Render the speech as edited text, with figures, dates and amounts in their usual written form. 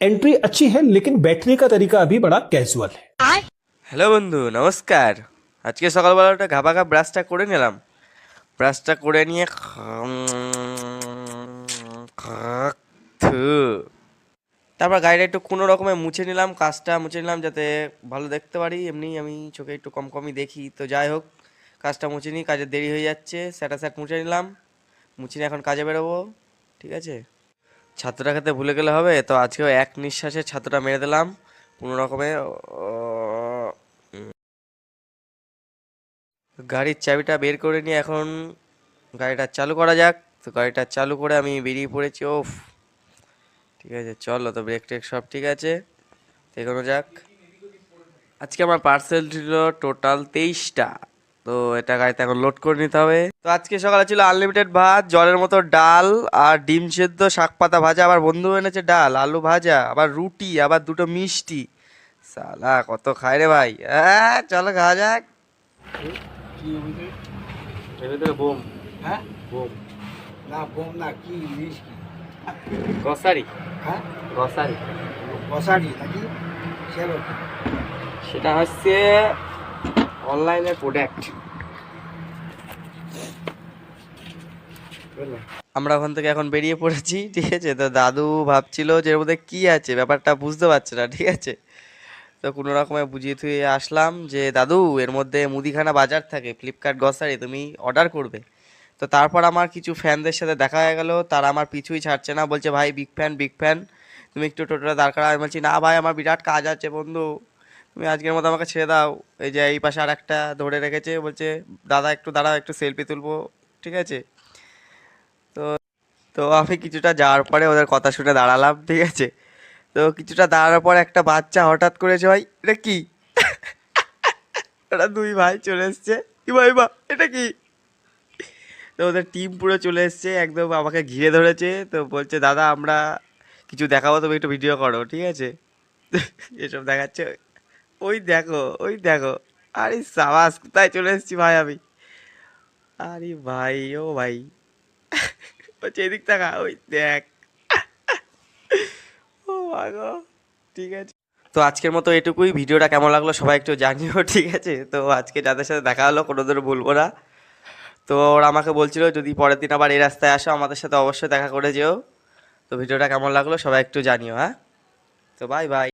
Entry अच्छी है लेकिन बैठने का तरीका अभी बड़ा कैजुअल है। হ্যালো বন্ধু, নমস্কার। আজকে সকালবেলাটা ঘাবা ঘা ব্রাশটা করে নিলাম। ব্রাশটা করে নিয়ে তারপর গাড়িটা একটু কোনো রকমে মুছে নিলাম, কাজটা মুছে নিলাম যাতে ভালো দেখতে পারি। এমনি আমি চোখে একটু কম কমই দেখি, তো যাই হোক কাজটা মুছে নিই, কাজের দেরি হয়ে যাচ্ছে। স্যাটা স্যাট মুছে নিলাম, মুছে নিয়ে এখন কাজে বেরোবো। ঠিক আছে, ছাত্রটা খেতে ভুলে গেলে হবে, তো আজকেও এক নিঃশ্বাসে ছাত্রটা মেরে দিলাম কোনো রকমে। গাড়ির চাবিটা বের করে নিয়ে এখন গাড়িটা চালু করা যাক। তো গাড়িটা চালু করে আমি বেরিয়ে পড়েছি। ওফ, ঠিক আছে, চলো। তো ব্রেক টেক সব ঠিক আছে, তো এগোনো যাক। আজকে আমার পার্সেল ছিল টোটাল 23টা। তো এটা গাড়িতে এখন লোড করে নিতে হবে। তো আজকে সকালে ছিল আনলিমিটেড ভাত, জলের মতো ডাল, আর ডিম সেদ্ধ, শাক পাতা ভাজা, আবার বন্ধু এনেছে ডাল আলু ভাজা, আবার রুটি, আবার দুটো মিষ্টি। সালা কত খায় রে ভাই। হ্যাঁ চলো খাওয়া যাক। কি বুঝলি? এর ভিতরে বোম। হ্যাঁ, বোম না বোম না, কি জিনিস কি? গ্রসারি। হ্যাঁ, গ্রসারি কষারি নাকি? সেলো কি? সেটা হচ্ছে অনলাইনের প্রোডাক্ট। আমরা ওখান থেকে এখন বেরিয়ে পড়েছি। ঠিক আছে, তো দাদু ভাবছিল যে এর মধ্যে কি আছে, ব্যাপারটা বুঝতে পারছে না। ঠিক আছে, তো কোনো রকমে বুঝিয়ে থুয়ে আসলাম যে দাদু এর মধ্যে মুদিখানা বাজার থাকে, ফ্লিপকার্ট গ্রসারি, তুমি অর্ডার করবে। তো তারপর আমার কিছু ফ্যানদের সাথে দেখা হয়ে গেল, তারা আমার পিছুই ছাড়ছে না, বলছে ভাই বিগ ফ্যান বিগ ফ্যান, তুমি একটু টোটোটা দাঁড় করাও। আমি বলছি না ভাই, আমার বিরাট কাজ আছে বন্ধু, তুমি আজকের মতো আমাকে ছেড়ে দাও। এই যে এই পাশে আর একটা ধরে রেখেছে, বলছে দাদা একটু দাঁড়াও, একটু সেলফি তুলবো। ঠিক আছে, তো তো আমি কিছুটা যাওয়ার পরে ওদের কথা শুনে দাঁড়ালাম। ঠিক আছে, তো কিছুটা দাঁড়ানোর পর একটা বাচ্চা হঠাৎ করেছে, ভাই এটা কি, ওরা দুই ভাই চলে এসছে। কি ভাই বা এটা কি? তো ওদের টিম পুরো চলে এসছে, একদম আমাকে ঘিরে ধরেছে। তো বলছে দাদা আমরা কিছু দেখাবো, তুমি একটু ভিডিও করো। ঠিক আছে, এসব দেখাচ্ছে। ওই দেখো ওই দেখো, আরে সাবাস, কোথায় চলে এসেছি ভাই আমি। আরে ভাই, ও ভাই, বলছে এদিক টাকা, ওই দেখ। ও মা গো, ঠিক আছে। তো আজকের মতো এটুকুই। ভিডিওটা কেমন লাগলো সবাই একটু জানিও। ঠিক আছে, তো আজকে যাদের সাথে দেখা হলো কোনোদিনও ভুলবো না। তো ওরা আমাকে বলছিল যদি পরের দিন আবার এই রাস্তায় আসো আমাদের সাথে অবশ্যই দেখা করে যেও। তো ভিডিওটা কেমন লাগলো সবাই একটু জানিও। হ্যাঁ, তো বাই বাই।